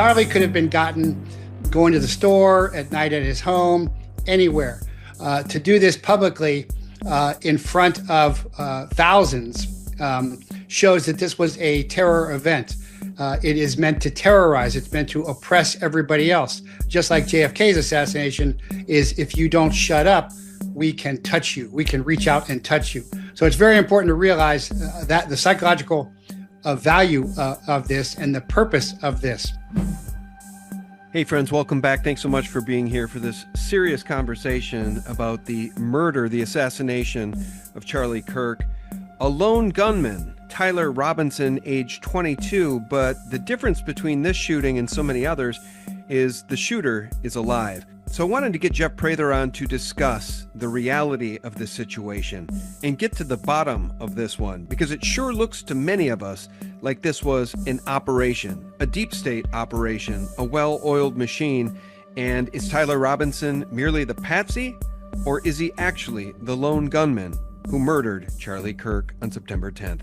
Charlie could have been gotten going to the store at night, at his home, anywhere. To do this publicly in front of thousands shows that this was a terror event. It is meant to terrorize. It's meant to oppress everybody else. Just like JFK's assassination is, if you don't shut up, we can touch you. We can reach out and touch you. So it's very important to realize that the psychological value of this and the purpose of this. Hey friends, welcome back. Thanks so much for being here for this serious conversation about the murder, the assassination of Charlie Kirk. A lone gunman, Tyler Robinson, age 22, but the difference between this shooting and so many others is the shooter is alive. So I wanted to get Jeff Prather on to discuss the reality of this situation and get to the bottom of this one, because it sure looks to many of us like this was an operation, a deep state operation, a well-oiled machine. And is Tyler Robinson merely the patsy, or is he actually the lone gunman who murdered Charlie Kirk on September 10th?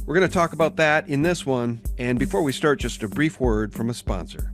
We're going to talk about that in this one. And before we start, just a brief word from a sponsor.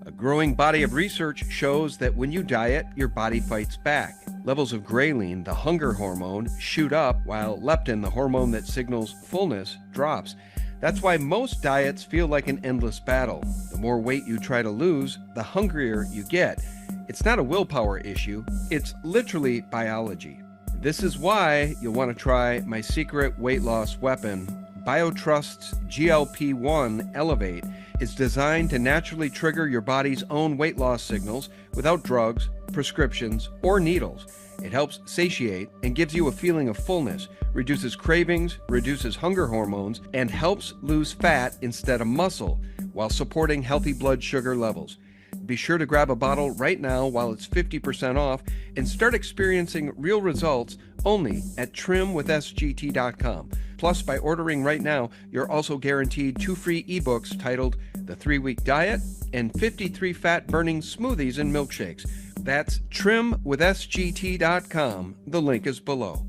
A growing body of research shows that when you diet, your body fights back. Levels of ghrelin, the hunger hormone, shoot up, while leptin, the hormone that signals fullness, drops. That's why most diets feel like an endless battle. The more weight you try to lose, the hungrier you get. It's not a willpower issue, it's literally biology. This is why you'll want to try my secret weight loss weapon. BioTrust's GLP-1 Elevate is designed to naturally trigger your body's own weight loss signals without drugs, prescriptions, or needles. It helps satiate and gives you a feeling of fullness, reduces cravings, reduces hunger hormones, and helps lose fat instead of muscle, while supporting healthy blood sugar levels. Be sure to grab a bottle right now while it's 50% off and start experiencing real results only at trimwithsgt.com. Plus, by ordering right now, you're also guaranteed 2 free ebooks titled The 3-Week Diet and 53 Fat-Burning Smoothies and Milkshakes. That's trimwithsgt.com. The link is below.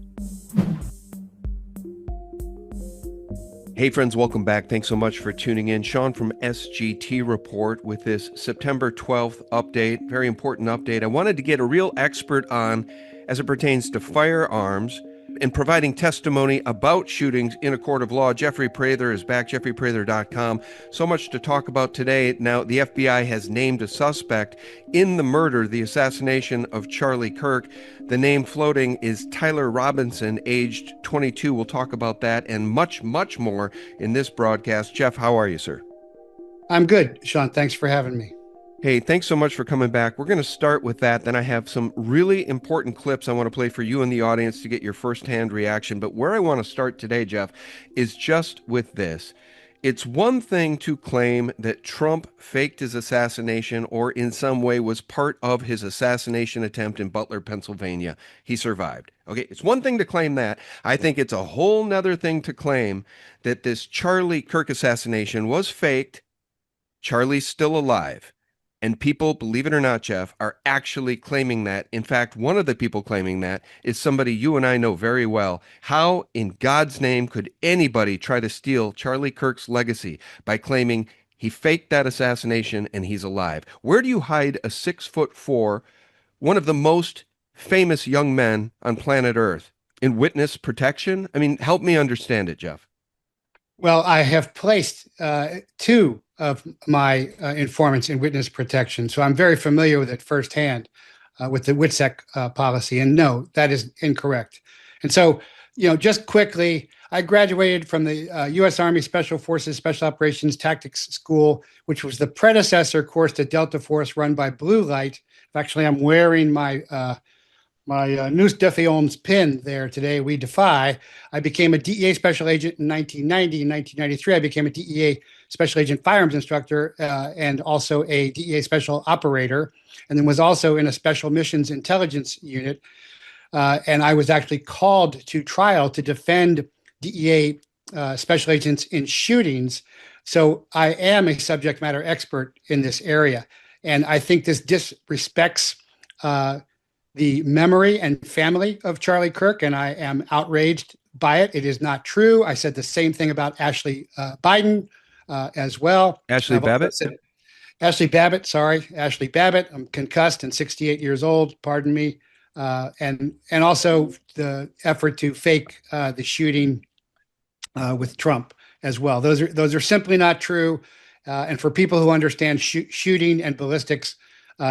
Hey friends, welcome back. Thanks so much for tuning in. Sean from SGT Report with this September 12th update. Very important update. I wanted to get a real expert on as it pertains to firearms and providing testimony about shootings in a court of law. Jeffrey Prather is back, jeffreyprather.com. So much to talk about today. Now, the FBI has named a suspect in the murder, the assassination of Charlie Kirk. The name floating is Tyler Robinson, aged 22. We'll talk about that and much, much more in this broadcast. Jeff, how are you, sir? I'm good, Sean. Thanks for having me. Hey, thanks so much for coming back. We're going to start with that. Then I have some really important clips I want to play for you and the audience to get your firsthand reaction. But where I want to start today, Jeff, is just with this. It's one thing to claim that Trump faked his assassination or in some way was part of his assassination attempt in Butler, Pennsylvania. He survived. Okay, it's one thing to claim that. I think it's a whole nother thing to claim that this Charlie Kirk assassination was faked. Charlie's still alive. And people, believe it or not, Jeff, are actually claiming that. In fact, one of the people claiming that is somebody you and I know very well. How in God's name could anybody try to steal Charlie Kirk's legacy by claiming he faked that assassination and he's alive? Where do you hide a 6'4", one of the most famous young men on planet Earth, in witness protection? I mean, help me understand it, Jeff. Well, I have placed 2 of my informants in witness protection, so I'm very familiar with it firsthand with the WITSEC policy. And no, that is incorrect. And so, just quickly, I graduated from the U.S. Army Special Forces Special Operations Tactics School, which was the predecessor course to Delta Force run by Blue Light. Actually, I'm wearing my Nous Defions pin there today. We defy. I became a DEA special agent in 1990. In 1993, I became a DEA special agent firearms instructor and also a DEA special operator, and then was also in a special missions intelligence unit. And I was actually called to trial to defend DEA special agents in shootings. So I am a subject matter expert in this area. And I think this disrespects the memory and family of Charlie Kirk, and I am outraged by it. It is not true. I said the same thing about Ashley Biden. as well. Ashley Babbitt? Ashley Babbitt, sorry, Ashley Babbitt. I'm concussed and 68 years old. Pardon me. And also the effort to fake the shooting with Trump as well. Those are simply not true. And for people who understand shooting and ballistics,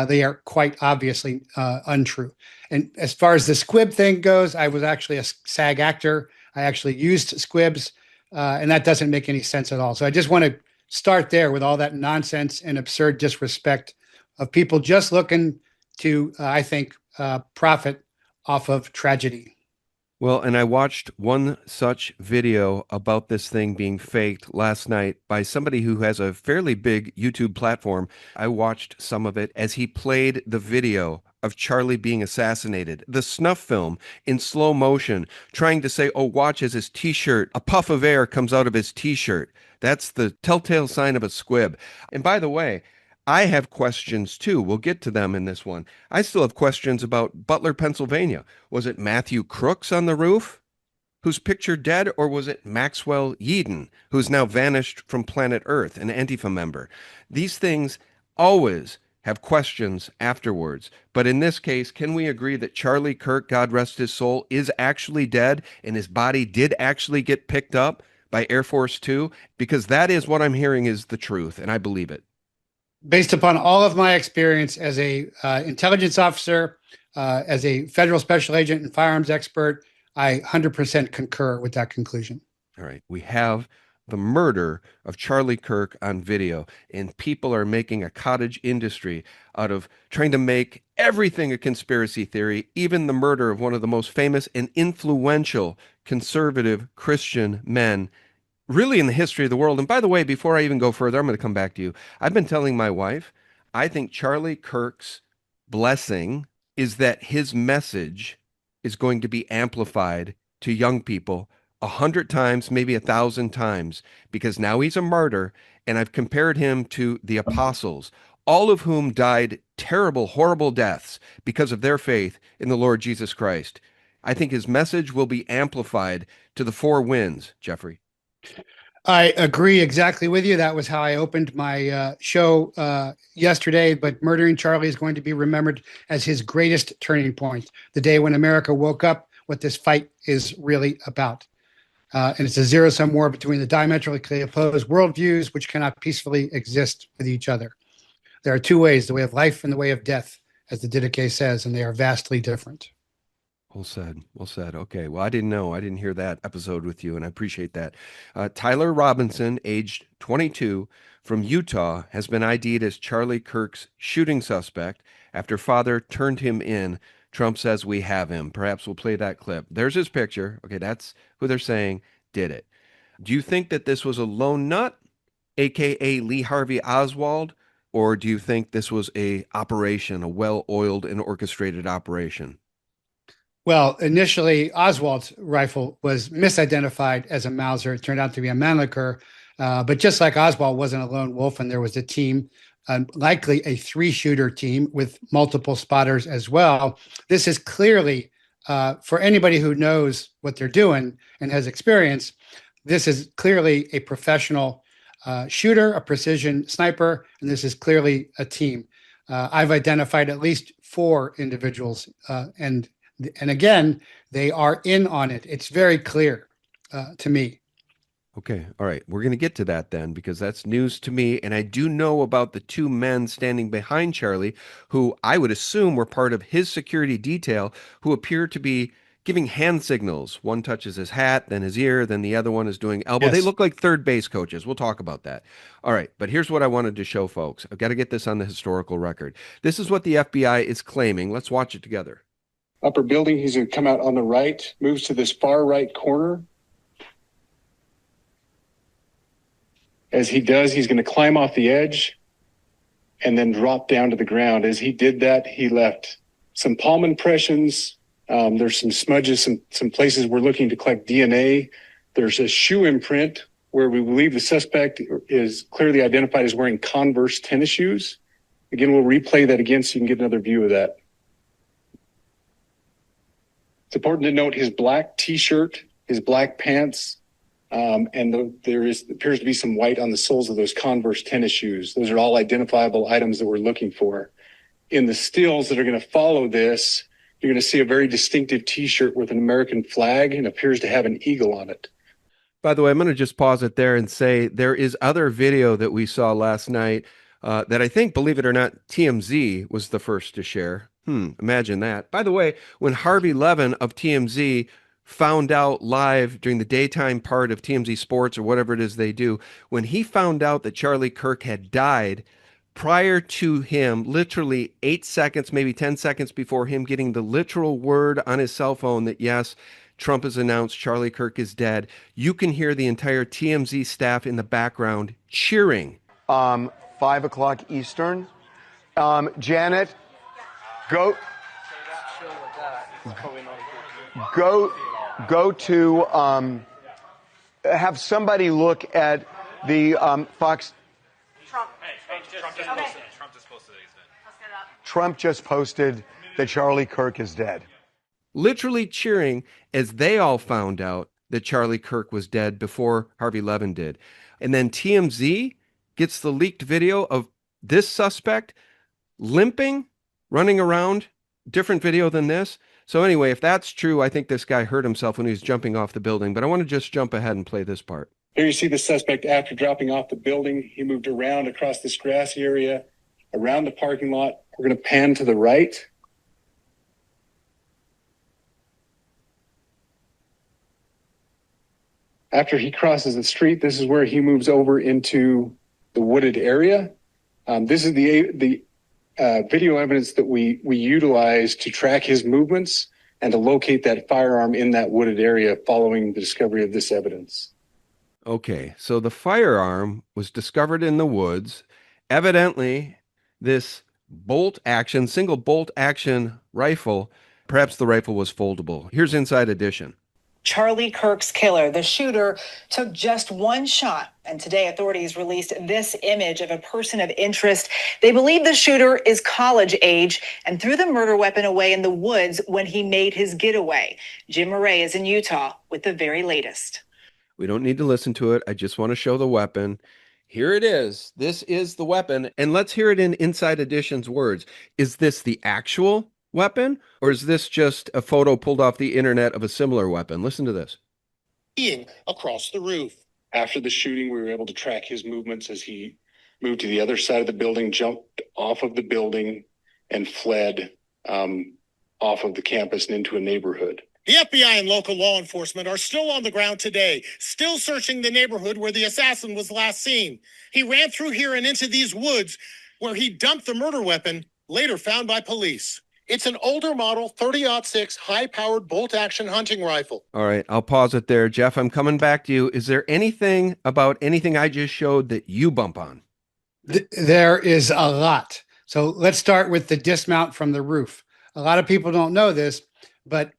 they are quite obviously untrue. And as far as the squib thing goes, I was actually a SAG actor. I actually used squibs, and that doesn't make any sense at all. So I just want to start there with all that nonsense and absurd disrespect of people just looking to, I think, profit off of tragedy. Well, and I watched one such video about this thing being faked last night by somebody who has a fairly big YouTube platform. I watched some of it as he played the video of Charlie being assassinated, the snuff film in slow motion, trying to say, oh, watch as his t-shirt, a puff of air comes out of his t-shirt. That's the telltale sign of a squib. And by the way, I have questions too. We'll get to them in this one. I still have questions about Butler, Pennsylvania. Was it Matthew Crooks on the roof, who's pictured dead, or was it Maxwell Yeadon, who's now vanished from planet Earth, an Antifa member? These things always have questions afterwards. But in this case, can we agree that Charlie Kirk, God rest his soul, is actually dead and his body did actually get picked up by Air Force Two? Because that is what I'm hearing is the truth, and I believe it. Based upon all of my experience as a intelligence officer, as a federal special agent and firearms expert, I 100% concur with that conclusion. All right. We have the murder of Charlie Kirk on video, and people are making a cottage industry out of trying to make everything a conspiracy theory, even the murder of one of the most famous and influential conservative Christian men really in the history of the world. And by the way, before I even go further, I'm going to come back to you. I've been telling my wife, I think Charlie Kirk's blessing is that his message is going to be amplified to young people 100 times, maybe 1,000 times, because now he's a martyr. And I've compared him to the apostles, all of whom died terrible, horrible deaths because of their faith in the Lord Jesus Christ. I think his message will be amplified to the four winds, Jeffrey. I agree exactly with you. That was how I opened my show yesterday. But murdering Charlie is going to be remembered as his greatest turning point, the day when America woke up what this fight is really about. And it's a zero-sum war between the diametrically opposed worldviews, which cannot peacefully exist with each other. There are two ways, the way of life and the way of death, as the Didache says, and they are vastly different. Well said. Well said. Okay. Well, I didn't know. I didn't hear that episode with you, and I appreciate that. Tyler Robinson, aged 22, from Utah, has been ID'd as Charlie Kirk's shooting suspect after father turned him in. Trump says we have him. Perhaps we'll play that clip. There's his picture. Okay, that's who they're saying did it. Do you think that this was a lone nut, aka Lee Harvey Oswald, or do you think this was a operation, a well-oiled and orchestrated operation? Well, initially, Oswald's rifle was misidentified as a Mauser. It turned out to be a Mannlicher. But just like Oswald wasn't a lone wolf and there was a team, likely a three-shooter team with multiple spotters as well, this is clearly, for anybody who knows what they're doing and has experience, this is clearly a professional shooter, a precision sniper, and this is clearly a team. I've identified at least 4 individuals, and again, they are in on it. It's very clear to me. Okay. All right. We're going to get to that then, because that's news to me. And I do know about the 2 men standing behind Charlie, who I would assume were part of his security detail, who appear to be giving hand signals. One touches his hat, then his ear, then the other one is doing elbow. Yes. They look like third base coaches. We'll talk about that. All right. But here's what I wanted to show folks. I've got to get this on the historical record. This is what the FBI is claiming. Let's watch it together. Upper building, he's going to come out on the right, moves to this far right corner. As he does, he's going to climb off the edge and then drop down to the ground. As he did that, he left some palm impressions. There's some smudges, some places we're looking to collect DNA. There's a shoe imprint where we believe the suspect is clearly identified as wearing Converse tennis shoes. Again, we'll replay that again so you can get another view of that. It's important to note his black t-shirt, his black pants, There appears to be some white on the soles of those Converse tennis shoes. Those are all identifiable items that we're looking for. In the stills that are going to follow this, you're going to see a very distinctive T-shirt with an American flag and appears to have an eagle on it. By the way, I'm going to just pause it there and say there is other video that we saw last night that I think, believe it or not, TMZ was the first to share. Imagine that. By the way, when Harvey Levin of TMZ found out live during the daytime part of TMZ Sports or whatever it is they do, when he found out that Charlie Kirk had died, prior to him, literally 8 seconds, maybe 10 seconds before him getting the literal word on his cell phone that, yes, Trump has announced Charlie Kirk is dead, you can hear the entire TMZ staff in the background cheering. 5 o'clock Eastern. Janet, go to have somebody look at the Fox. Trump just posted that Charlie Kirk is dead. Literally cheering as they all found out that Charlie Kirk was dead before Harvey Levin did. And then TMZ gets the leaked video of this suspect limping, running around, different video than this. So anyway, if that's true, I think this guy hurt himself when he was jumping off the building. But I want to just jump ahead and play this part. Here you see the suspect after dropping off the building. He moved around across this grassy area, around the parking lot. We're going to pan to the right. After he crosses the street, this is where he moves over into the wooded area. This is the video evidence that we utilize to track his movements and to locate that firearm in that wooded area following the discovery of this evidence. Okay, so the firearm was discovered in the woods. Evidently, this single bolt action rifle, perhaps the rifle was foldable. Here's Inside Edition. Charlie Kirk's killer, the shooter, took just one shot. And today, authorities released this image of a person of interest. They believe the shooter is college age and threw the murder weapon away in the woods when he made his getaway. Jim Murray is in Utah with the very latest. We don't need to listen to it. I just want to show the weapon. Here it is. This is the weapon. And let's hear it in Inside Edition's words. Is this the actual weapon, or is this just a photo pulled off the internet of a similar weapon? Listen to this. Across the roof. After the shooting, we were able to track his movements as he moved to the other side of the building, jumped off of the building, and fled off of the campus and into a neighborhood. The FBI and local law enforcement are still on the ground today, still searching the neighborhood where the assassin was last seen. He ran through here and into these woods where he dumped the murder weapon, later found by police. It's an older model 30-06 high-powered bolt-action hunting rifle. All right, I'll pause it there. Jeff, I'm coming back to you. Is there anything about anything I just showed that you bump on? There is a lot. So let's start with the dismount from the roof. A lot of people don't know this, but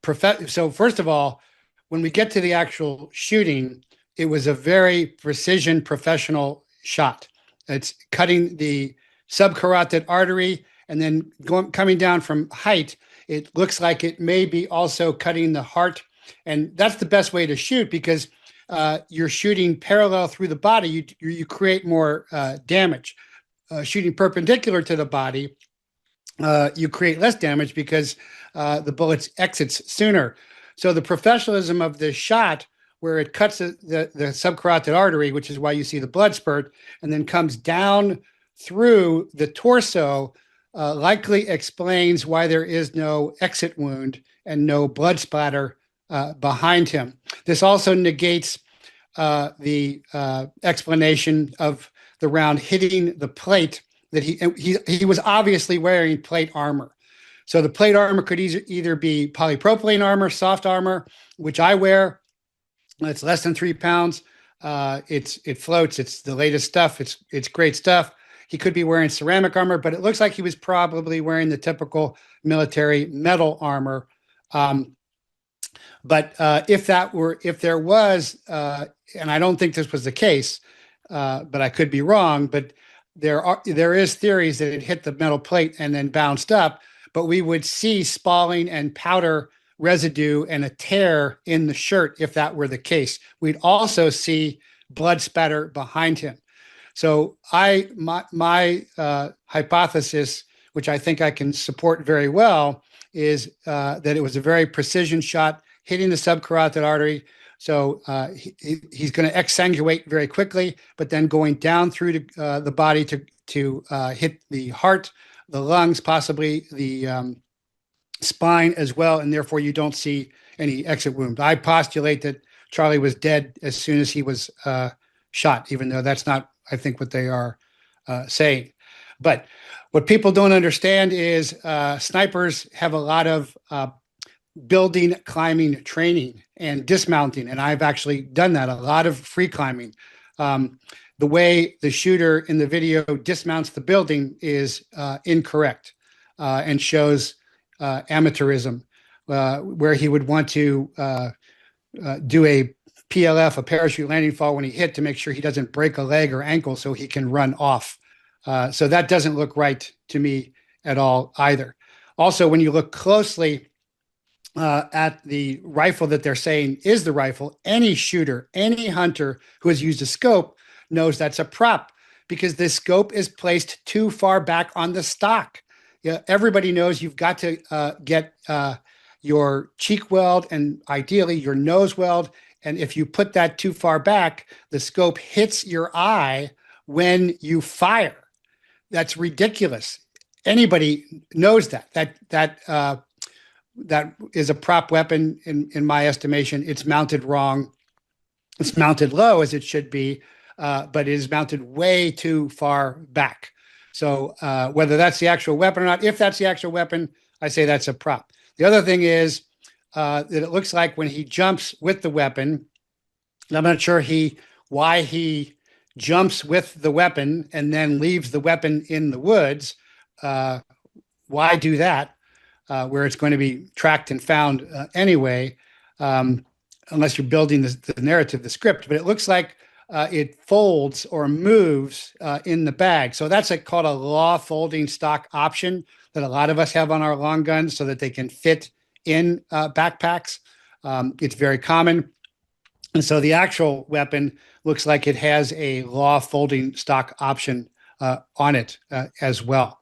so first of all, when we get to the actual shooting, it was a very precision professional shot. It's cutting the subcarotid artery and then coming down from height. It looks like it may be also cutting the heart. And that's the best way to shoot because you're shooting parallel through the body. You create more damage. Shooting perpendicular to the body, you create less damage because the bullet exits sooner. So the professionalism of the shot where it cuts the subcarotid artery, which is why you see the blood spurt, and then comes down through the torso, likely explains why there is no exit wound and no blood splatter behind him. This also negates the explanation of the round hitting the plate that he was obviously wearing plate armor. So the plate armor could either be polypropylene armor, soft armor, which I wear. It's less than 3 pounds. It floats. It's the latest stuff. It's great stuff. He could be wearing ceramic armor, but it looks like he was probably wearing the typical military metal armor. But if there was, and I don't think this was the case, but I could be wrong, but there is theories that it hit the metal plate and then bounced up, but we would see spalling and powder residue and a tear in the shirt if that were the case. We'd also see blood spatter behind him. So my hypothesis, which I think I can support very well, is that it was a very precision shot hitting the subcarotid artery. So he's going to exsanguinate very quickly, but then going down through the body to hit the heart, the lungs, possibly the spine as well, and therefore you don't see any exit wound. I postulate that Charlie was dead as soon as he was shot, even though that's not, I think, what they are saying. But what people don't understand is snipers have a lot of building, climbing training and dismounting, and I've actually done that, a lot of free climbing. The way the shooter in the video dismounts the building is incorrect and shows amateurism, where he would want to do a PLF, a parachute landing fall, when he hit, to make sure he doesn't break a leg or ankle so he can run off. So that doesn't look right to me at all either. Also, when you look closely at the rifle that they're saying is the rifle, any shooter, any hunter who has used a scope knows that's a prop, because the scope is placed too far back on the stock. Yeah, everybody knows you've got to get your cheek weld and ideally your nose weld. And if you put that too far back, the scope hits your eye when you fire. That's ridiculous. Anybody knows that. That is a prop weapon in my estimation. It's mounted wrong. It's mounted low as it should be, but it is mounted way too far back. So whether that's the actual weapon or not, if that's the actual weapon, I say that's a prop. The other thing is that it looks like when he jumps with the weapon, I'm not sure why he jumps with the weapon and then leaves the weapon in the woods. Why do that where it's going to be tracked and found anyway, unless you're building the narrative, the script. But it looks like it folds or moves in the bag. So that's called a law folding stock option that a lot of us have on our long guns so that they can fit in backpacks. It's very common. And so the actual weapon looks like it has a law folding stock option on it as well.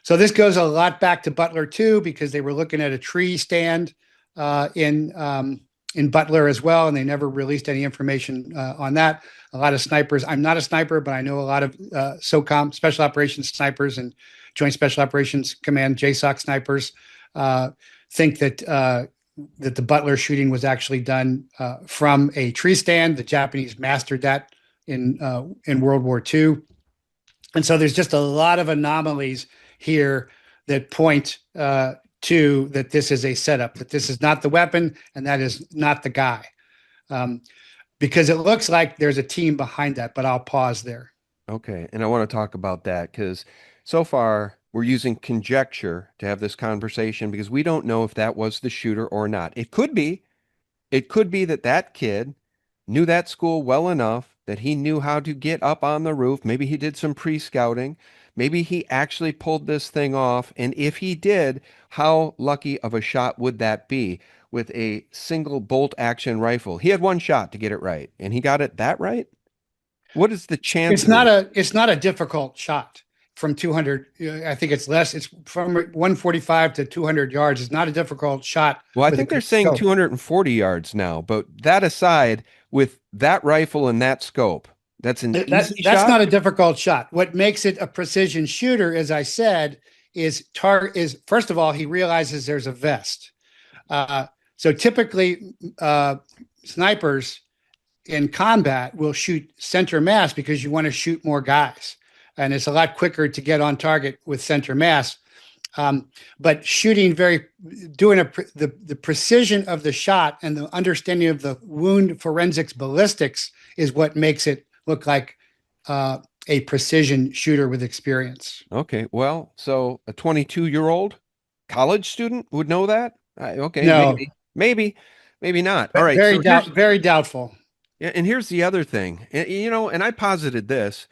So this goes a lot back to Butler too, because they were looking at a tree stand in Butler as well, and they never released any information on that. A lot of snipers, I'm not a sniper, but I know a lot of SOCOM, Special Operations snipers, and Joint Special Operations Command, JSOC snipers, think that that the Butler shooting was actually done from a tree stand. The Japanese mastered that in World War II. And so there's just a lot of anomalies here that point to that this is a setup, that this is not the weapon and that is not the guy. Because it looks like there's a team behind that, but I'll pause there. Okay. And I want to talk about that because so far we're using conjecture to have this conversation because we don't know if that was the shooter or not. It could be that that kid knew that school well enough that he knew how to get up on the roof. Maybe he did some pre-scouting. Maybe he actually pulled this thing off. And if he did, how lucky of a shot would that be with a single bolt action rifle? He had one shot to get it right, and he got it that right. What is the chance? It's not a difficult shot from 200. I think it's less. It's from 145 to 200 yards. It's not a difficult shot. Well, I think they're saying scope. 240 yards now, but that aside, with that rifle and that scope, that's an easy shot? That's not a difficult shot. What makes it a precision shooter, as I said, is first of all, he realizes there's a vest. So typically snipers in combat will shoot center mass because you want to shoot more guys. And it's a lot quicker to get on target with center mass. But shooting the precision of the shot and the understanding of the wound forensics ballistics is what makes it look like a precision shooter with experience. Okay, well, so a 22-year-old college student would know that? Okay, no. maybe not. All right, very doubtful. Yeah, and here's the other thing, and I posited this.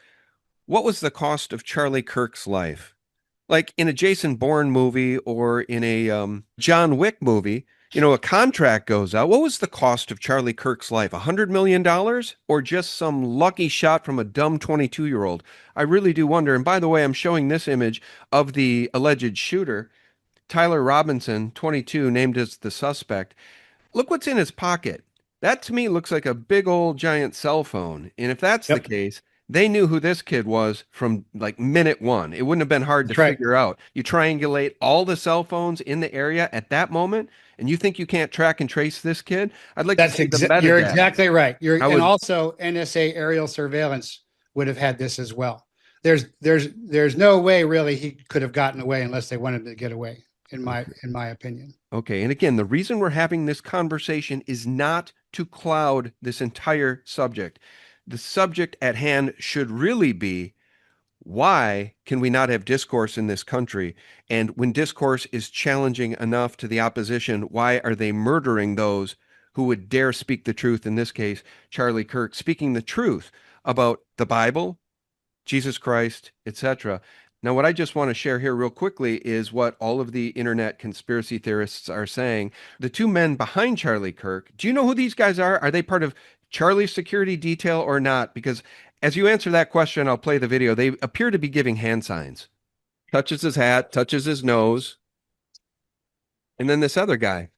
What was the cost of Charlie Kirk's life? Like in a Jason Bourne movie or in a John Wick movie, You know, a contract goes out. What was the cost of Charlie Kirk's life? $100 million or just some lucky shot from a dumb 22-year-old? I really do wonder. And by the way, I'm showing this image of the alleged shooter, Tyler Robinson, 22, named as the suspect. Look what's in his pocket. That to me looks like a big old giant cell phone. And if that's the Yep. case, they knew who this kid was from like minute one. It wouldn't have been hard to That's right. figure out. You triangulate all the cell phones in the area at that moment, and you think you can't track and trace this kid? I'd like to see the You're metadata. exactly right. I And would, also NSA aerial surveillance would have had this as well. There's no way really he could have gotten away unless they wanted to get away, in my opinion. okay. And again, the reason we're having this conversation is not to cloud this entire subject. The subject at hand should really be, why can we not have discourse in this country? And when discourse is challenging enough to the opposition, why are they murdering those who would dare speak the truth? In this case, Charlie Kirk speaking the truth about the Bible, Jesus Christ, etc. Now, what I just want to share here real quickly is what all of the internet conspiracy theorists are saying. The two men behind Charlie Kirk, do you know who these guys are? Are they part of Charlie's security detail or not? Because as you answer that question, I'll play the video. They appear to be giving hand signs. Touches his hat, touches his nose. And then this other guy.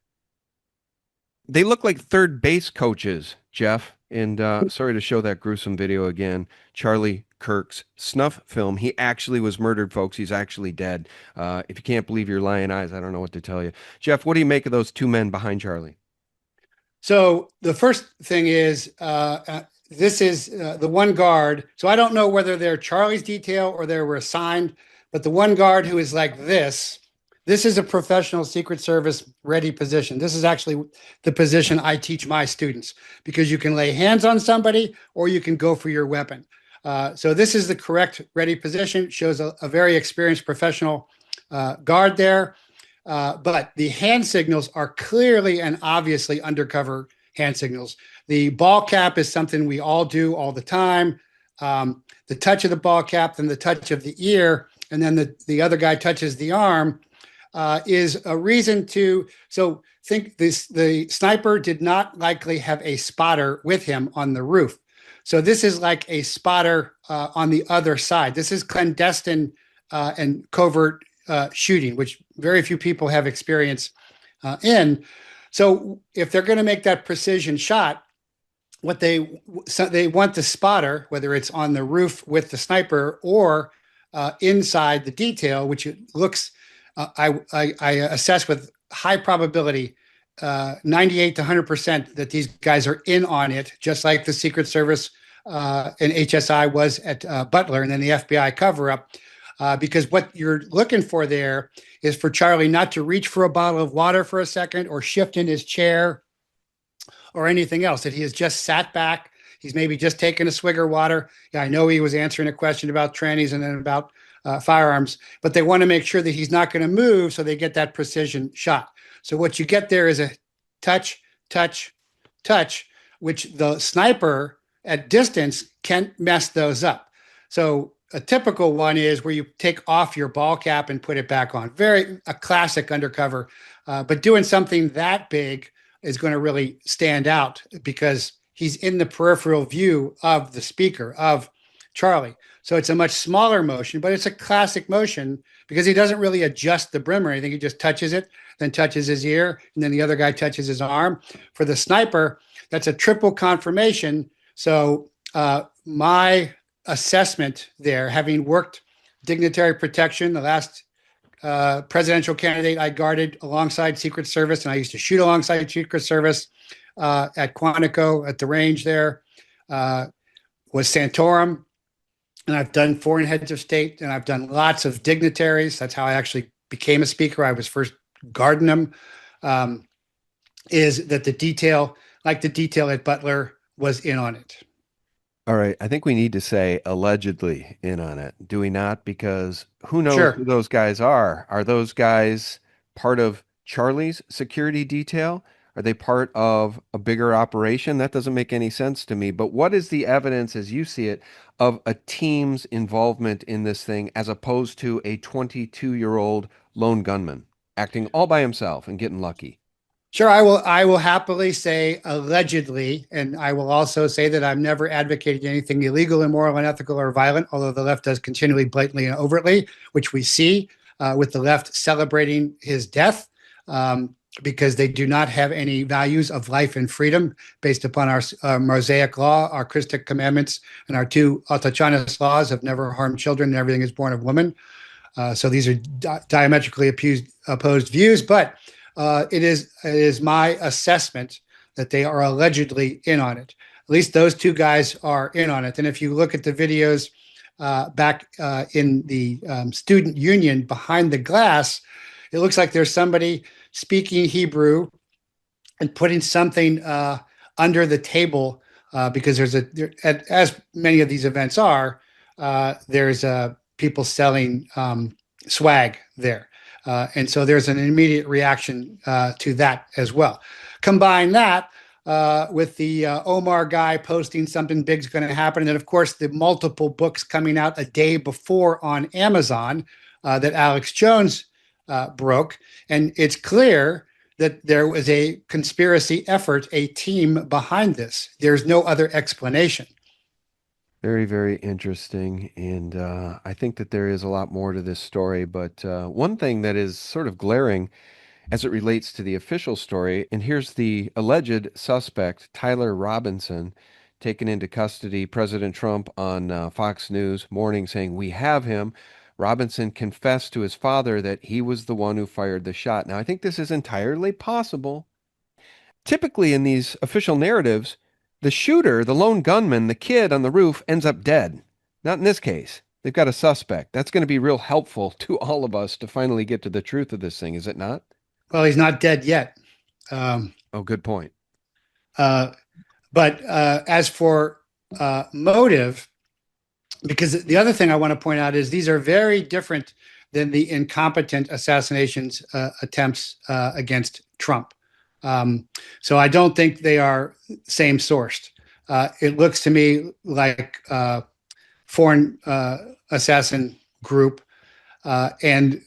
They look like third base coaches, Jeff. And sorry to show that gruesome video again. Charlie Kirk's snuff film. He actually was murdered, folks. He's actually dead. If you can't believe your lying eyes, I don't know what to tell you. Jeff, what do you make of those two men behind Charlie? So the first thing is this is the one guard. So I don't know whether they're Charlie's detail or they were assigned, but the one guard who is like this is a professional Secret Service ready position. This is actually the position I teach my students because you can lay hands on somebody or you can go for your weapon. So this is the correct ready position. It shows a very experienced professional guard there. But the hand signals are clearly and obviously undercover hand signals. The ball cap is something we all do all the time. The touch of the ball cap, then the touch of the ear, and then the other guy touches the arm is a reason to. So think the sniper did not likely have a spotter with him on the roof. So this is like a spotter on the other side. This is clandestine and covert shooting, which very few people have experience in. So if they're going to make that precision shot, what they want the spotter, whether it's on the roof with the sniper or inside the detail, which it looks, I assess with high probability, 98 to 100% that these guys are in on it, just like the Secret Service and HSI was at Butler and then the FBI cover-up. Because what you're looking for there is for Charlie not to reach for a bottle of water for a second or shift in his chair or anything else, that he has just sat back. He's maybe just taken a swig of water. Yeah, I know he was answering a question about trannies and then about firearms, but they want to make sure that he's not going to move so they get that precision shot. So what you get there is a touch, touch, touch, which the sniper at distance can't mess those up. So a typical one is where you take off your ball cap and put it back on. A classic undercover, but doing something that big is going to really stand out because he's in the peripheral view of the speaker, of Charlie. So it's a much smaller motion, but it's a classic motion because he doesn't really adjust the brim or anything. He just touches it, then touches his ear, and then the other guy touches his arm. For the sniper, that's a triple confirmation. So my assessment there, having worked dignitary protection, the last presidential candidate I guarded alongside Secret Service, and I used to shoot alongside Secret Service at Quantico at the range there, was Santorum. And I've done foreign heads of state, and I've done lots of dignitaries. That's how I actually became a speaker. I was first guarding them. Is that the detail, like the detail at Butler, was in on it. All right. I think we need to say allegedly in on it. Do we not? Because who knows Sure. who those guys are? Are those guys part of Charlie's security detail? Are they part of a bigger operation? That doesn't make any sense to me. But what is the evidence, as you see it, of a team's involvement in this thing as opposed to a 22-year-old lone gunman acting all by himself and getting lucky? Sure, I will happily say allegedly, and I will also say that I'm never advocating anything illegal, immoral, unethical, or violent, although the left does continually, blatantly, and overtly, which we see with the left celebrating his death because they do not have any values of life and freedom based upon our Mosaic law, our Christic commandments, and our two autochthonous laws of never harm children and everything is born of woman. So these are diametrically opposed views, but it is my assessment that they are allegedly in on it. At least those two guys are in on it. And if you look at the videos back in the student union behind the glass, it looks like there's somebody speaking Hebrew and putting something under the table because as many of these events are, there's people selling swag there. And so there's an immediate reaction to that as well. Combine that with the Omar guy posting something big's going to happen. And then, of course, the multiple books coming out a day before on Amazon that Alex Jones broke. And it's clear that there was a conspiracy effort, a team behind this. There's no other explanation. Very, very interesting. And I think that there is a lot more to this story. But one thing that is sort of glaring as it relates to the official story, and here's the alleged suspect, Tyler Robinson, taken into custody. President Trump on Fox News morning saying, "We have him." Robinson confessed to his father that he was the one who fired the shot. Now, I think this is entirely possible. Typically, in these official narratives, the shooter, the lone gunman, the kid on the roof ends up dead. Not in this case. They've got a suspect. That's going to be real helpful to all of us to finally get to the truth of this thing, is it not? Well, he's not dead yet. Oh, good point. But as for motive, because the other thing I want to point out is these are very different than the incompetent assassinations attempts against Trump. So I don't think they are same sourced. It looks to me like foreign assassin group. And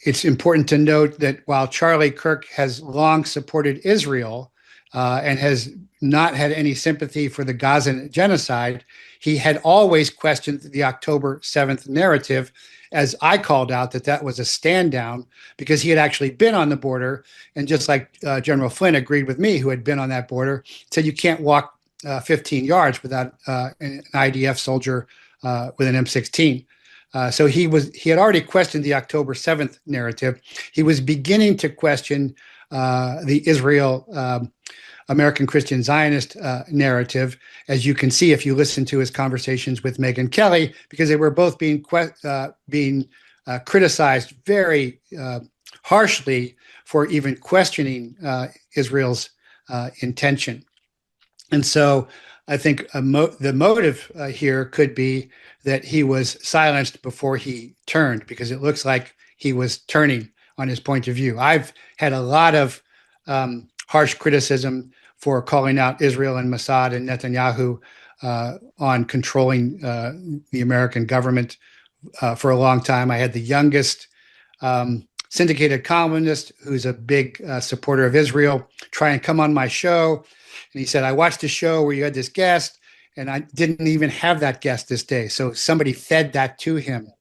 it's important to note that while Charlie Kirk has long supported Israel and has not had any sympathy for the Gazan genocide, he had always questioned the October 7th narrative, as I called out that was a stand down because he had actually been on the border. And just like General Flynn agreed with me, who had been on that border, said you can't walk 15 yards without an IDF soldier with an M16. So he had already questioned the October 7th narrative. He was beginning to question the Israel American Christian Zionist narrative, as you can see if you listen to his conversations with Megyn Kelly, because they were both being criticized very harshly for even questioning Israel's intention. And so I think the motive here could be that he was silenced before he turned, because it looks like he was turning on his point of view. I've had a lot of harsh criticism for calling out Israel and Mossad and Netanyahu on controlling the American government for a long time. I had the youngest syndicated columnist who's a big supporter of Israel try and come on my show. And he said, I watched the show where you had this guest, and I didn't even have that guest this day. So somebody fed that to him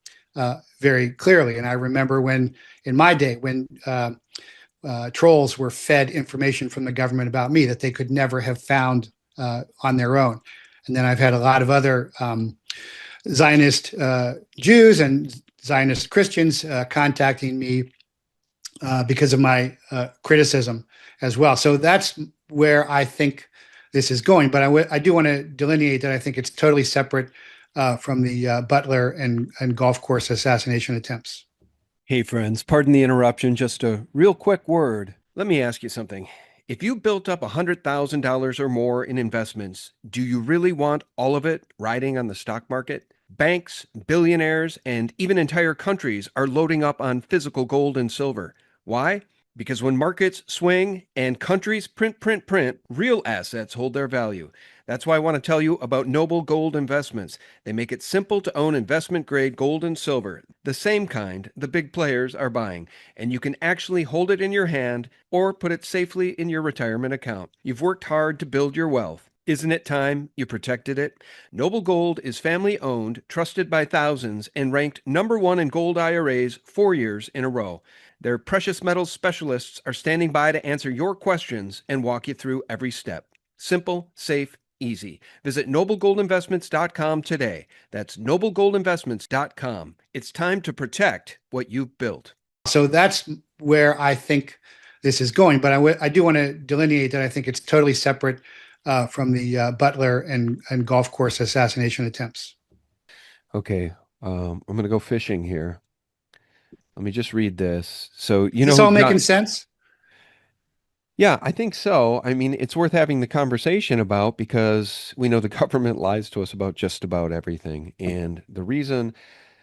very clearly. And I remember when, in my day, when trolls were fed information from the government about me that they could never have found on their own. And then I've had a lot of other Zionist Jews and Zionist Christians contacting me because of my criticism as well. So that's where I think this is going. But I do want to delineate that I think it's totally separate from the Butler and golf course assassination attempts. Hey, friends, pardon the interruption. Just a real quick word. Let me ask you something. If you built up $100,000 or more in investments, do you really want all of it riding on the stock market? Banks, billionaires, and even entire countries are loading up on physical gold and silver. Why? Because when markets swing and countries print, real assets hold their value. That's why I want to tell you about Noble Gold Investments. They make it simple to own investment-grade gold and silver, the same kind the big players are buying, and you can actually hold it in your hand or put it safely in your retirement account. You've worked hard to build your wealth. Isn't it time you protected it? Noble Gold is family-owned, trusted by thousands, and ranked #1 in gold IRAs 4 years in a row. Their precious metals specialists are standing by to answer your questions and walk you through every step. Simple, safe, easy. Visit noblegoldinvestments.com today. That's noblegoldinvestments.com. It's time to protect what you've built. So that's where I think this is going. But I do want to delineate that I think it's totally separate from the Butler and golf course assassination attempts. Okay, I'm going to go fishing here. Let me just read this. So, Is this all making sense? Yeah, I think so. I mean, it's worth having the conversation about because we know the government lies to us about just about everything. And the reason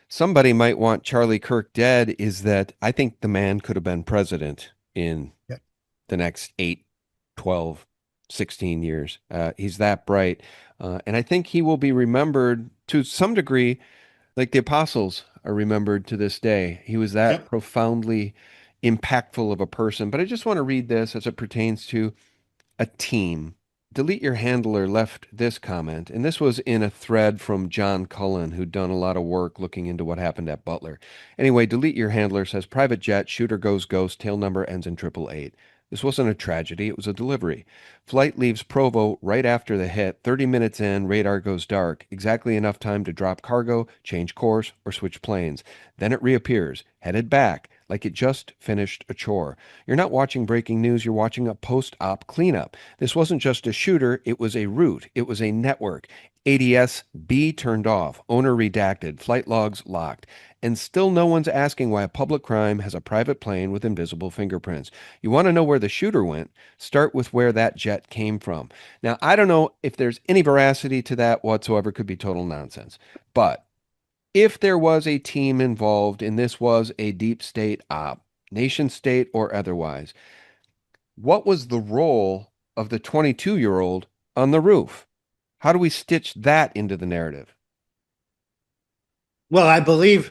somebody might want Charlie Kirk dead is that I think the man could have been president in the next 8, 12, 16 years. He's that bright. And I think he will be remembered to some degree like the apostles are remembered to this day. He was that profoundly impactful of a person. But I just want to read this as it pertains to a team. Delete Your Handler left this comment, and this was in a thread from John Cullen, who'd done a lot of work looking into what happened at Butler. Anyway, Delete Your Handler says, private jet, shooter goes ghost, tail number ends in 888. This wasn't a tragedy, it was a delivery. Flight leaves Provo right after the hit. 30 minutes in, radar goes dark. Exactly enough time to drop cargo, change course, or switch planes. Then it reappears, headed back, like it just finished a chore. You're not watching breaking news, you're watching a post-op cleanup. This wasn't just a shooter, it was a route. It was a network. ADS B turned off, owner redacted, flight logs locked. And still no one's asking why a public crime has a private plane with invisible fingerprints. You want to know where the shooter went? Start with where that jet came from. Now, I don't know if there's any veracity to that whatsoever. Could be total nonsense. But if there was a team involved and this was a deep state op, nation state or otherwise, what was the role of the 22-year-old on the roof? How do we stitch that into the narrative? Well, I believe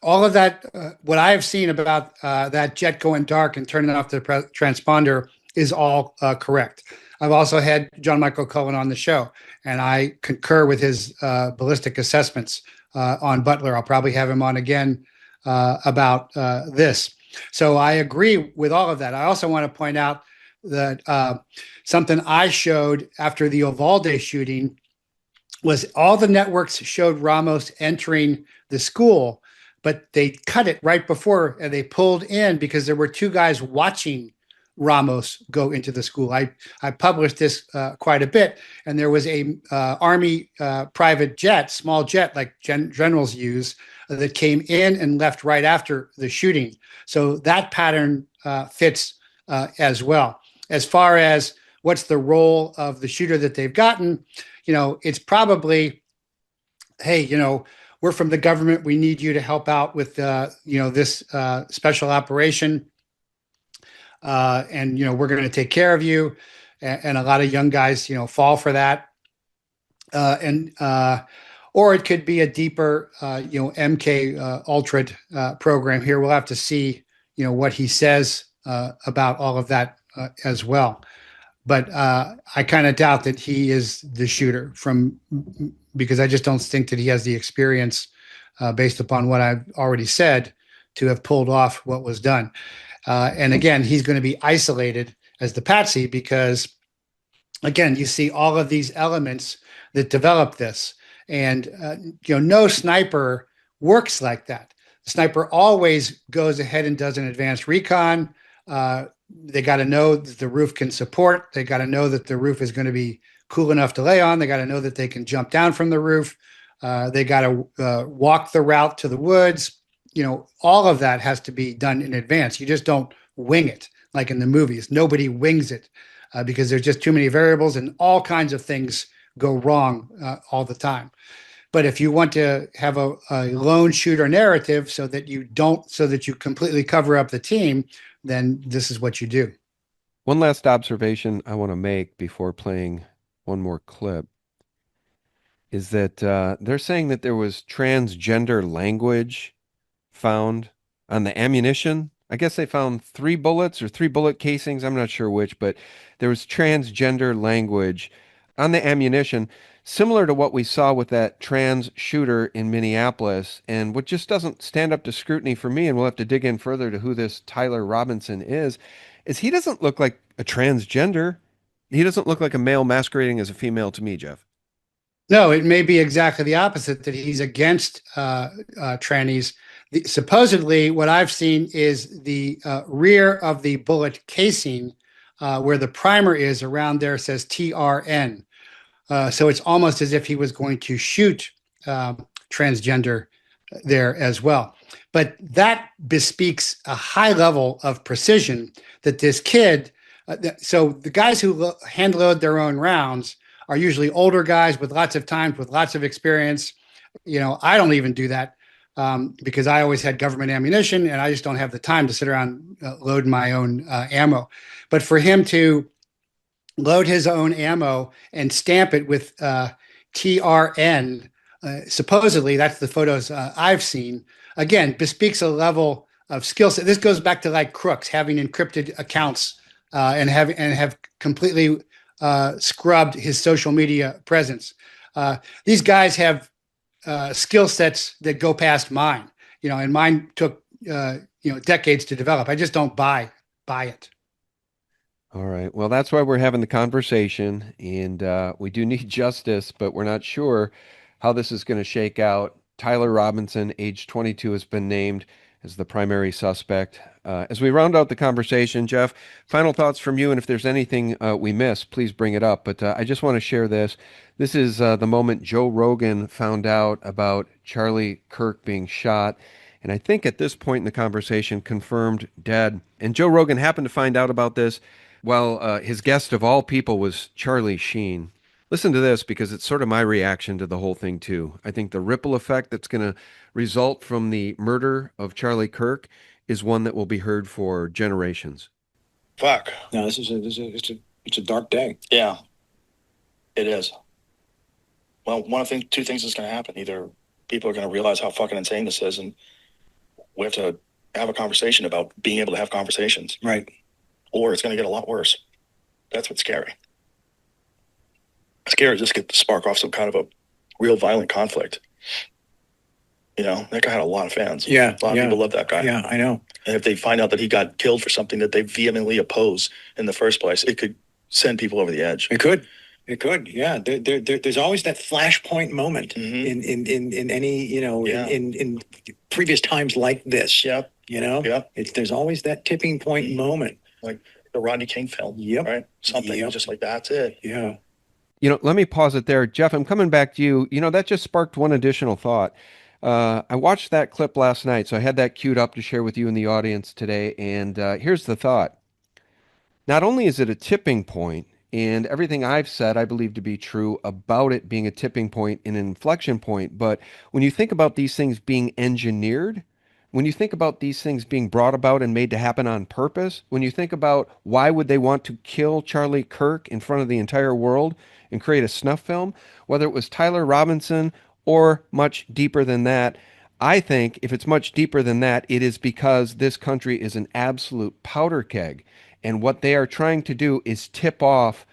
all of that, what I have seen about that jet going dark and turning off the transponder is all correct. I've also had John Michael Cullen on the show, and I concur with his ballistic assessments on Butler. I'll probably have him on again about this. So I agree with all of that. I also want to point out that something I showed after the Uvalde shooting was all the networks showed Ramos entering the school, but they cut it right before and they pulled in because there were 2 guys watching Ramos go into the school. I published this quite a bit, and there was a Army private jet, small jet like generals use, that came in and left right after the shooting. So that pattern fits as well. As far as what's the role of the shooter that they've gotten, it's probably, hey, we're from the government. We need you to help out with, this special operation. And, we're going to take care of you. And a lot of young guys, fall for that. Or it could be a deeper, MK Ultra program here. We'll have to see, what he says about all of that as well. But I kind of doubt that he is the shooter because I just don't think that he has the experience based upon what I've already said to have pulled off what was done. And again, he's going to be isolated as the patsy because, again, you see all of these elements that develop this. And, no sniper works like that. The sniper always goes ahead and does an advanced recon. They got to know that the roof can support. They got to know that the roof is going to be cool enough to lay on. They got to know that they can jump down from the roof. They got to walk the route to the woods. All of that has to be done in advance. You just don't wing it like in the movies. Nobody wings it because there's just too many variables and all kinds of things go wrong all the time. But if you want to have a lone shooter narrative so that you completely cover up the team, then this is what you do. One last observation I want to make before playing one more clip. is that they're saying that there was transgender language found on the ammunition. I guess they found 3 bullets or 3 bullet casings. I'm not sure which, but there was transgender language on the ammunition, similar to what we saw with that trans shooter in Minneapolis. And what just doesn't stand up to scrutiny for me, and we'll have to dig in further to who this Tyler Robinson is he doesn't look like a transgender. He doesn't look like a male masquerading as a female to me, Jeff. No, it may be exactly the opposite, that he's against trannies. Supposedly, what I've seen is the rear of the bullet casing, where the primer is around there, says TRN. So it's almost as if he was going to shoot transgender there as well. But that bespeaks a high level of precision that this kid, so the guys who hand load their own rounds are usually older guys with lots of time, with lots of experience. I don't even do that because I always had government ammunition and I just don't have the time to sit around loading my own ammo. But for him to load his own ammo and stamp it with TRN, supposedly that's the photos I've seen, again, bespeaks a level of skill set. This goes back to like crooks having encrypted accounts and have completely scrubbed his social media presence. These guys have skill sets that go past mine, and mine took decades to develop. I just don't buy it. All right. Well, that's why we're having the conversation, and we do need justice, but we're not sure how this is going to shake out. Tyler Robinson, age 22, has been named as the primary suspect. As we round out the conversation, Jeff, final thoughts from you, and if there's anything we missed, please bring it up. But I just want to share this. This is the moment Joe Rogan found out about Charlie Kirk being shot, and I think at this point in the conversation, confirmed dead. And Joe Rogan happened to find out about this while his guest of all people was Charlie Sheen. Listen to this, because it's sort of my reaction to the whole thing, too. I think the ripple effect that's going to result from the murder of Charlie Kirk is one that will be heard for generations. Fuck. No, it's a dark day. Yeah, it is. Well, two things is going to happen. Either people are going to realize how fucking insane this is, and we have to have a conversation about being able to have conversations. Right. Or it's going to get a lot worse. That's what's scary. Scary just to spark off some kind of a real violent conflict. That guy had a lot of fans. Yeah. A lot of people love that guy. Yeah, I know. And if they find out that he got killed for something that they vehemently oppose in the first place, it could send people over the edge. It could. Yeah. There's always that flashpoint moment in any, in previous times like this. Yep. There's always that tipping point moment. Like the Rodney King film. Yep. Right? Something just like that's it. Yeah. Let me pause it there. Jeff, I'm coming back to you. That just sparked one additional thought. I watched that clip last night, so I had that queued up to share with you in the audience today. And here's the thought. Not only is it a tipping point, and everything I've said I believe to be true about it being a tipping point and an inflection point, but when you think about these things being engineered, when you think about these things being brought about and made to happen on purpose, when you think about why would they want to kill Charlie Kirk in front of the entire world and create a snuff film, whether it was Tyler Robinson or much deeper than that, I think if it's much deeper than that, it is because this country is an absolute powder keg. And what they are trying to do is tip off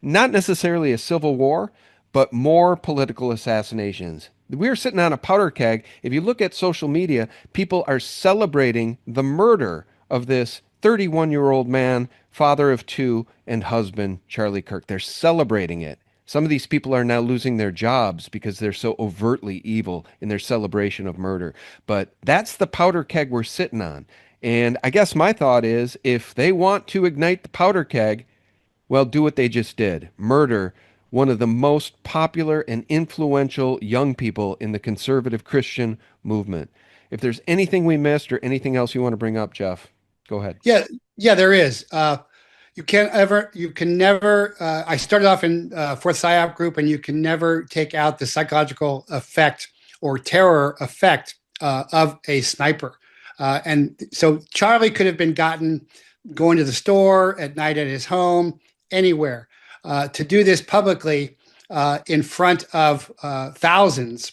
not necessarily a civil war, but more political assassinations. We're sitting on a powder keg. If you look at social media, people are celebrating the murder of this 31-year-old man, father of 2, and husband, Charlie Kirk. They're celebrating it. Some of these people are now losing their jobs because they're so overtly evil in their celebration of murder. But that's the powder keg we're sitting on. And I guess my thought is, if they want to ignite the powder keg, well, do what they just did. Murder one of the most popular and influential young people in the conservative Christian movement. If there's anything we missed or anything else you want to bring up, Jeff, go ahead. Yeah, there is. You can never, I started off in Fourth PSYOP group, and you can never take out the psychological effect or terror effect of a sniper. And so Charlie could have been gotten going to the store at night, at his home, anywhere. To do this publicly in front of thousands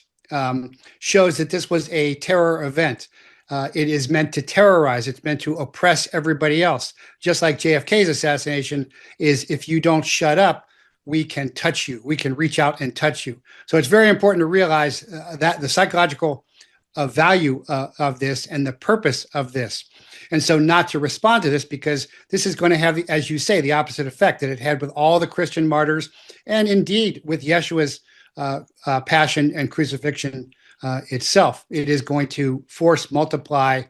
shows that this was a terror event. It is meant to terrorize. It's meant to oppress everybody else. Just like JFK's assassination is, if you don't shut up, we can touch you. We can reach out and touch you. So it's very important to realize that the psychological value of this and the purpose of this. And so not to respond to this, because this is going to have, as you say, the opposite effect that it had with all the Christian martyrs, and indeed with Yeshua's passion and crucifixion itself. It is going to multiply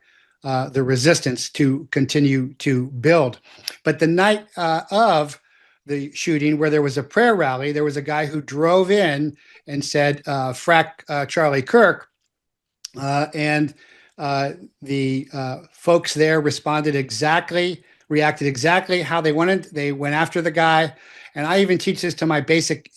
the resistance to continue to build. But the night of the shooting, where there was a prayer rally, there was a guy who drove in and said, "Frack Charlie Kirk," and the folks there reacted exactly how they wanted. They went after the guy. And I even teach this to my basic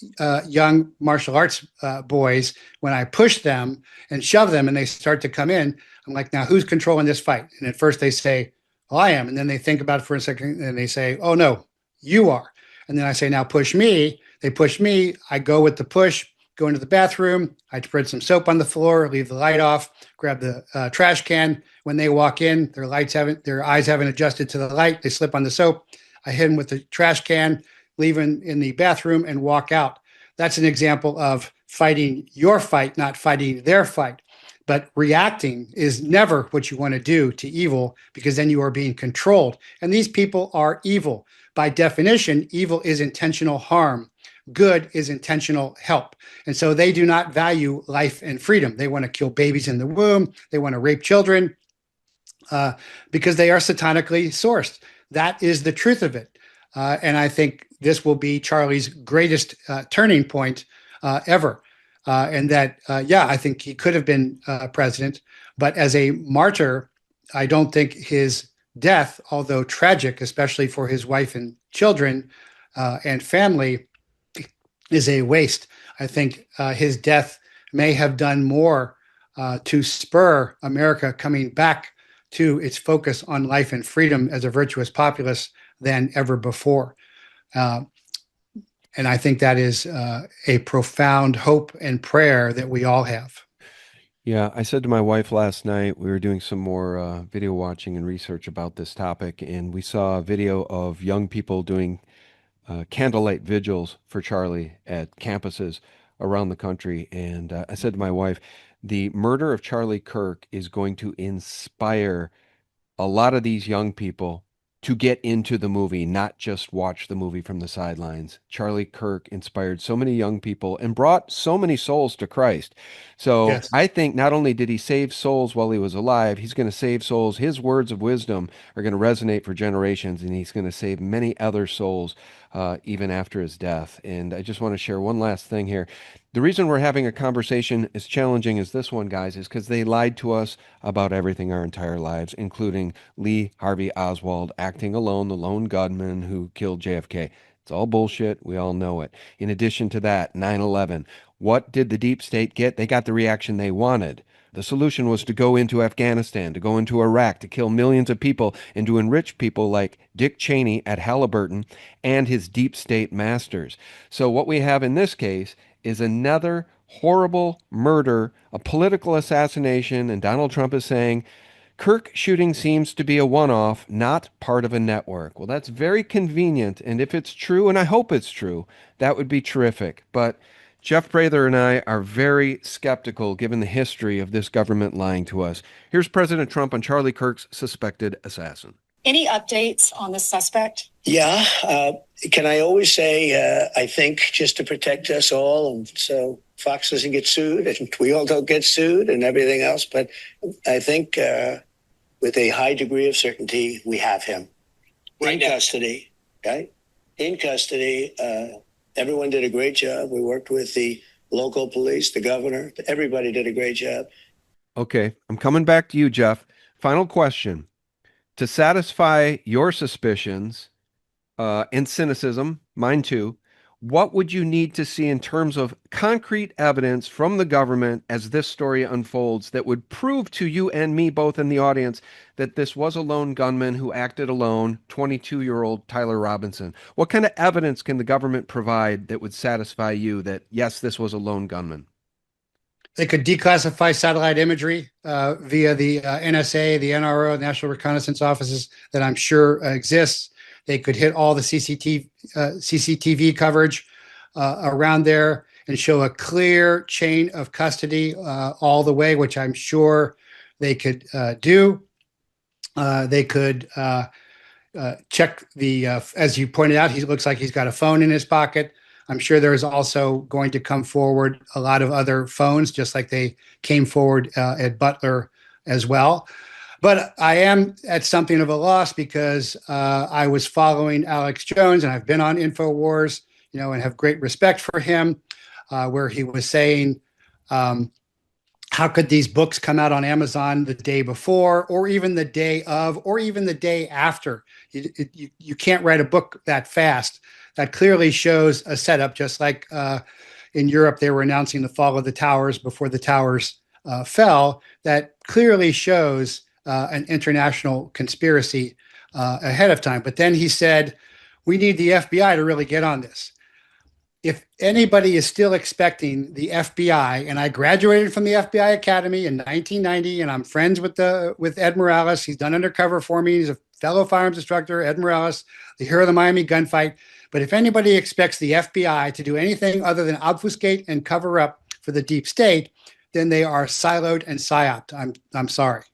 young martial arts boys. When I push them and shove them and they start to come in, I'm like, now who's controlling this fight? And at first they say, well, I am. And then they think about it for a second and they say, oh, no, you are. And then I say, now push me. They push me. I go with the push, go into the bathroom. I spread some soap on the floor, leave the light off, grab the trash can. When they walk in, their eyes haven't adjusted to the light. They slip on the soap. I hit them with the trash can, leave in the bathroom, and walk out. That's an example of fighting your fight, not fighting their fight. But reacting is never what you want to do to evil, because then you are being controlled. And these people are evil. By definition, evil is intentional harm. Good is intentional help. And so they do not value life and freedom. They want to kill babies in the womb. They want to rape children because they are satanically sourced. That is the truth of it. And I think this will be Charlie's greatest turning point ever. And that, I think he could have been president. But as a martyr, I don't think his death, although tragic, especially for his wife and children and family, is a waste. I think his death may have done more to spur America coming back to its focus on life and freedom as a virtuous populace than ever before. And I think that is a profound hope and prayer that we all have. Yeah, I said to my wife last night, we were doing some more video watching and research about this topic, and we saw a video of young people doing candlelight vigils for Charlie at campuses around the country. And I said to my wife, the murder of Charlie Kirk is going to inspire a lot of these young people to get into the movie, not just watch the movie from the sidelines. Charlie Kirk inspired so many young people and brought so many souls to Christ. So yes. I think not only did he save souls while he was alive, he's going to save souls. His words of wisdom are going to resonate for generations, and he's going to save many other souls even after his death. And I just want to share one last thing here. The reason we're having a conversation as challenging as this one, guys, is because they lied to us about everything our entire lives, including Lee Harvey Oswald acting alone, the lone gunman who killed JFK. It's all bullshit. We all know it. In addition to that, 9/11. What did the deep state get? They got the reaction they wanted. The solution was to go into Afghanistan, to go into Iraq, to kill millions of people, and to enrich people like Dick Cheney at Halliburton and his deep state masters. So what we have in this case is another horrible murder, a political assassination, and Donald Trump is saying, Kirk shooting seems to be a one-off, not part of a network. Well, that's very convenient, and if it's true, and I hope it's true, that would be terrific. But Jeff Prather and I are very skeptical given the history of this government lying to us. Here's President Trump on Charlie Kirk's suspected assassin. Any updates on the suspect? Yeah. Can I always say, I think, just to protect us all, and so Fox doesn't get sued and we all don't get sued and everything else. But I think with a high degree of certainty, we have him in custody, right? In custody. Everyone did a great job. We worked with the local police, the governor. Everybody did a great job. Okay. I'm coming back to you, Jeff. Final question. To satisfy your suspicions and cynicism, mine too, What would you need to see in terms of concrete evidence from the government as this story unfolds that would prove to you and me both in the audience that this was a lone gunman who acted alone, 22-year-old Tyler Robinson? What kind of evidence can the government provide that would satisfy you that, yes, this was a lone gunman? They could declassify satellite imagery via the NSA, the NRO, National Reconnaissance Offices, that I'm sure exists. They could hit all the CCTV coverage around there and show a clear chain of custody all the way, which I'm sure they could do. They could check the, as you pointed out, he looks like he's got a phone in his pocket. I'm sure there is also going to come forward a lot of other phones, just like they came forward at Butler as well. But I am at something of a loss because I was following Alex Jones, and I've been on InfoWars, and have great respect for him, where he was saying, how could these books come out on Amazon the day before, or even the day of, or even the day after? You can't write a book that fast. That clearly shows a setup, just like in Europe, they were announcing the fall of the towers before the towers fell. That clearly shows an international conspiracy ahead of time. But then he said, we need the FBI to really get on this. If anybody is still expecting the FBI, and I graduated from the FBI Academy in 1990, and I'm friends with Ed Morales. He's done undercover for me. He's a fellow firearms instructor, Ed Morales, the hero of the Miami gunfight. But if anybody expects the FBI to do anything other than obfuscate and cover up for the deep state, then they are siloed and psyoped. I'm sorry.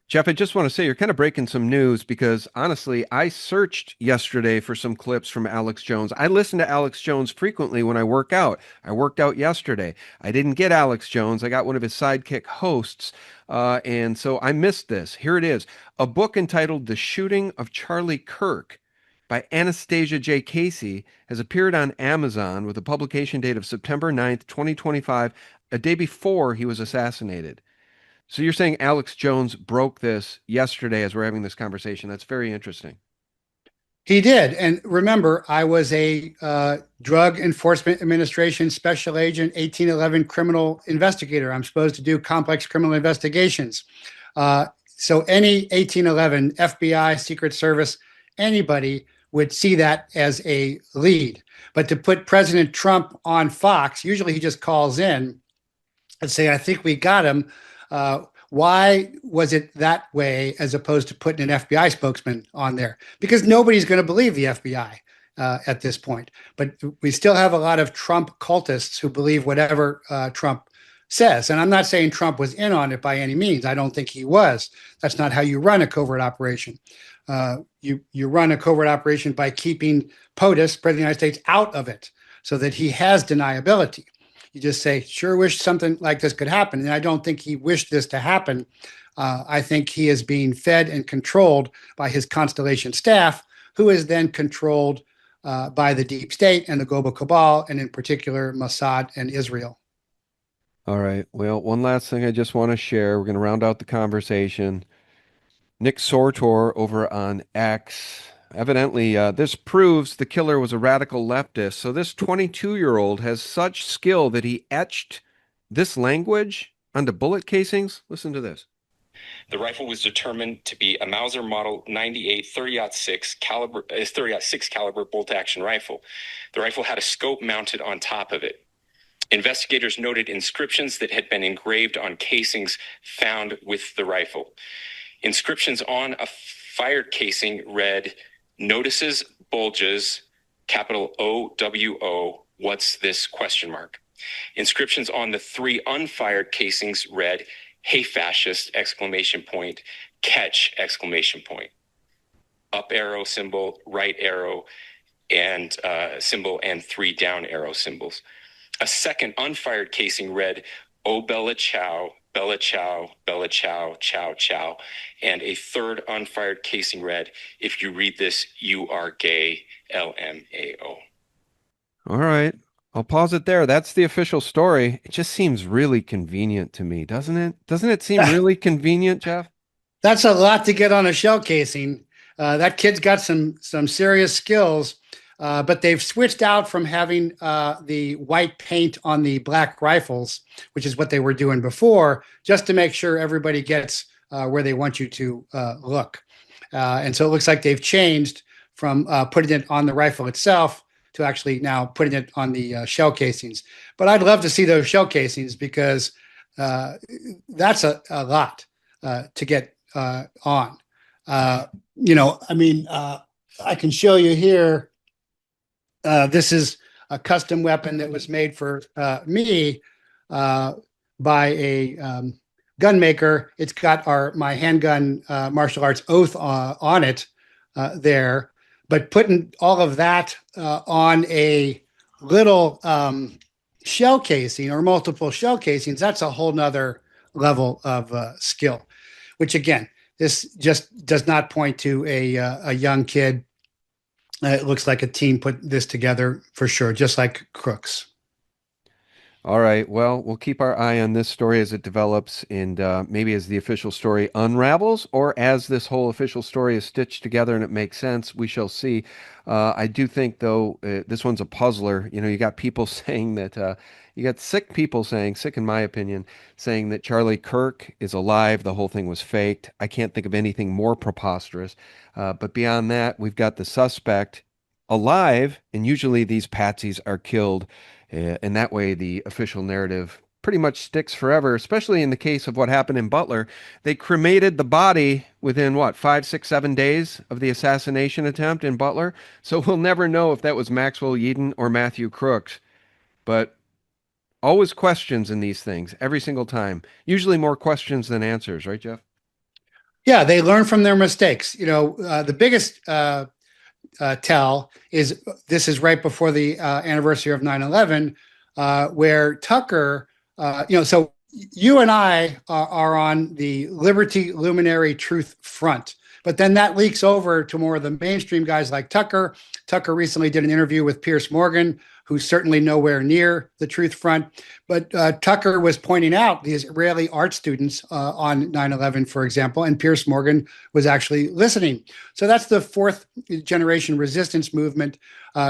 Jeff, I just want to say you're kind of breaking some news because honestly, I searched yesterday for some clips from Alex Jones. I listen to Alex Jones frequently when I work out. I worked out yesterday. I didn't get Alex Jones. I got one of his sidekick hosts. And so I missed this. Here it is. A book entitled The Shooting of Charlie Kirk by Anastasia J. Casey has appeared on Amazon with a publication date of September 9th, 2025, a day before he was assassinated. So you're saying Alex Jones broke this yesterday as we're having this conversation. That's very interesting. He did. And remember, I was a Drug Enforcement Administration Special Agent 1811 criminal investigator. I'm supposed to do complex criminal investigations. So any 1811, FBI, Secret Service, anybody would see that as a lead. But to put President Trump on Fox, usually he just calls in and say, I think we got him. Why was it that way as opposed to putting an FBI spokesman on there? Because nobody's going to believe the FBI at this point. But we still have a lot of Trump cultists who believe whatever Trump says. And I'm not saying Trump was in on it by any means. I don't think he was. That's not how you run a covert operation. You run a covert operation by keeping POTUS, President of the United States, out of it so that he has deniability. You just say, sure wish something like this could happen. And I don't think he wished this to happen. I think he is being fed and controlled by his Constellation staff, who is then controlled by the deep state and the global cabal, and in particular, Mossad and Israel. All right. Well, one last thing I just want to share. We're going to round out the conversation. Nick Sortor over on X. Evidently, this proves the killer was a radical leftist. So this 22-year-old has such skill that he etched this language onto bullet casings. Listen to this. The rifle was determined to be a Mauser Model 98 30-06 caliber bolt-action rifle. The rifle had a scope mounted on top of it. Investigators noted inscriptions that had been engraved on casings found with the rifle. Inscriptions on a fired casing read, "Notices bulges, capital OWO, what's this question mark?" Inscriptions on the 3 unfired casings read, "Hey fascist, exclamation point, catch, exclamation point." Up arrow symbol, right arrow and symbol, and 3 down arrow symbols. A second unfired casing read, "Oh Bella Chow, Bella Chow, Bella Chow, Chow Chow." And a third unfired casing read, "If you read this, you are gay, LMAO." All right. I'll pause it there. That's the official story. It just seems really convenient to me, doesn't it? Doesn't it seem really convenient, Jeff? That's a lot to get on a shell casing. That kid's got some serious skills. But they've switched out from having the white paint on the black rifles, which is what they were doing before, just to make sure everybody gets where they want you to look. And so it looks like they've changed from putting it on the rifle itself to actually now putting it on the shell casings. But I'd love to see those shell casings because that's a lot to get on. I can show you here. This is a custom weapon that was made for me by a gun maker. It's got my handgun martial arts oath on it there. But putting all of that on a little shell casing or multiple shell casings, that's a whole nother level of skill, which again, this just does not point to a young kid. It looks like a team put this together for sure, just like Crooks. All right. Well, we'll keep our eye on this story as it develops and maybe as the official story unravels or as this whole official story is stitched together and it makes sense. We shall see. I do think, though, this one's a puzzler. You got people saying that you got sick people saying, sick in my opinion, saying that Charlie Kirk is alive. The whole thing was faked. I can't think of anything more preposterous. But beyond that, we've got the suspect alive, and usually these patsies are killed. And that way, the official narrative pretty much sticks forever, especially in the case of what happened in Butler. They cremated the body within, 5, 6, 7 days of the assassination attempt in Butler. So we'll never know if that was Maxwell Yeadon or Matthew Crooks. But always questions in these things, every single time. Usually more questions than answers, right, Jeff? Yeah, they learn from their mistakes. The biggest tell is this is right before the anniversary of 9/11, where Tucker, so you and I are on the Liberty Luminary Truth front, but then that leaks over to more of the mainstream guys like Tucker. Tucker recently did an interview with Piers Morgan, who's certainly nowhere near the truth front. But Tucker was pointing out the Israeli art students on 9/11, for example, and Piers Morgan was actually listening. So that's the fourth generation resistance movement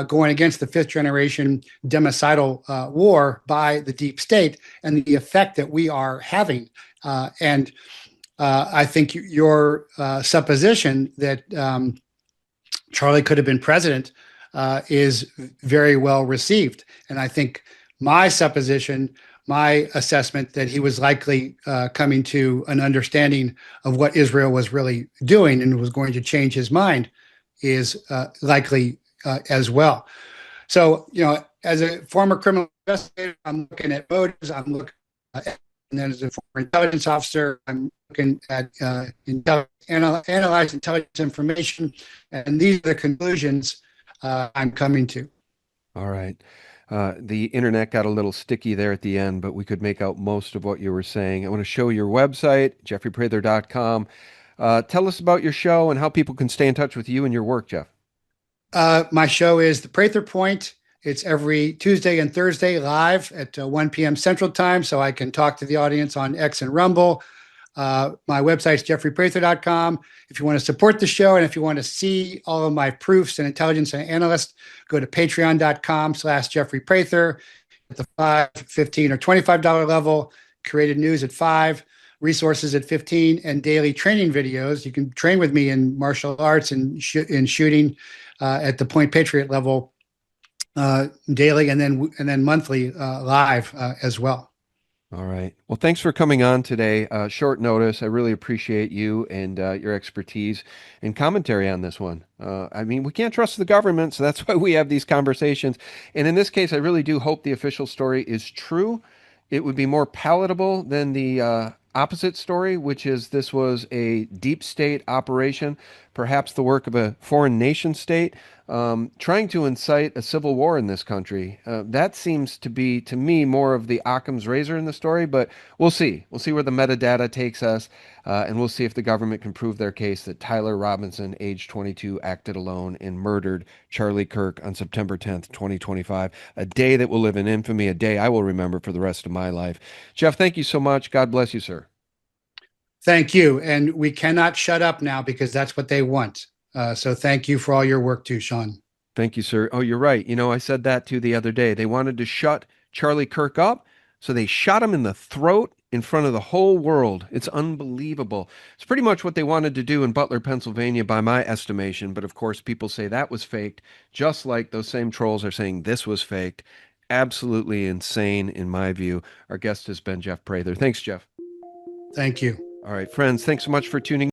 going against the fifth generation democidal war by the deep state and the effect that we are having. And I think your supposition that Charlie could have been president is very well received. And I think my supposition, my assessment that he was likely coming to an understanding of what Israel was really doing and was going to change his mind is likely as well. So, as a former criminal investigator, I'm looking at motives, I'm looking and then as a former intelligence officer, I'm looking at analyze intelligence information, and these are the conclusions I'm coming to. All right. The internet got a little sticky there at the end, but we could make out most of what you were saying. I want to show your website, jeffreyprather.com. Tell us about your show and how people can stay in touch with you and your work, Jeff. My show is The Prather Point. It's every Tuesday and Thursday live at 1 p.m. Central Time, so I can talk to the audience on X and Rumble. My website is jeffreyprather.com. If you want to support the show and if you want to see all of my proofs and intelligence and analysts, go to patreon.com/jeffreyprather at the $5, $15, or $25 level, created news at $5, resources at $15, and daily training videos. You can train with me in martial arts and in shooting at the Point Patriot level daily and then monthly live as well. All right. Well, thanks for coming on today. Short notice. I really appreciate you and your expertise and commentary on this one. We can't trust the government, so that's why we have these conversations. And in this case, I really do hope the official story is true. It would be more palatable than the opposite story, which is this was a deep state operation, perhaps the work of a foreign nation state, trying to incite a civil war in this country. That seems to be, to me, more of the Occam's razor in the story, but we'll see. We'll see where the metadata takes us, and we'll see if the government can prove their case that Tyler Robinson, age 22, acted alone and murdered Charlie Kirk on September 10th, 2025, a day that will live in infamy, a day I will remember for the rest of my life. Jeff, thank you so much. God bless you, sir. Thank you. And we cannot shut up now because that's what they want. So thank you for all your work too, Sean. Thank you, sir. Oh, you're right. I said that too the other day. They wanted to shut Charlie Kirk up, so they shot him in the throat in front of the whole world. It's unbelievable. It's pretty much what they wanted to do in Butler, Pennsylvania, by my estimation. But of course, people say that was faked, just like those same trolls are saying this was faked. Absolutely insane, in my view. Our guest has been Jeff Prather. Thanks, Jeff. Thank you. All right, friends, thanks so much for tuning in.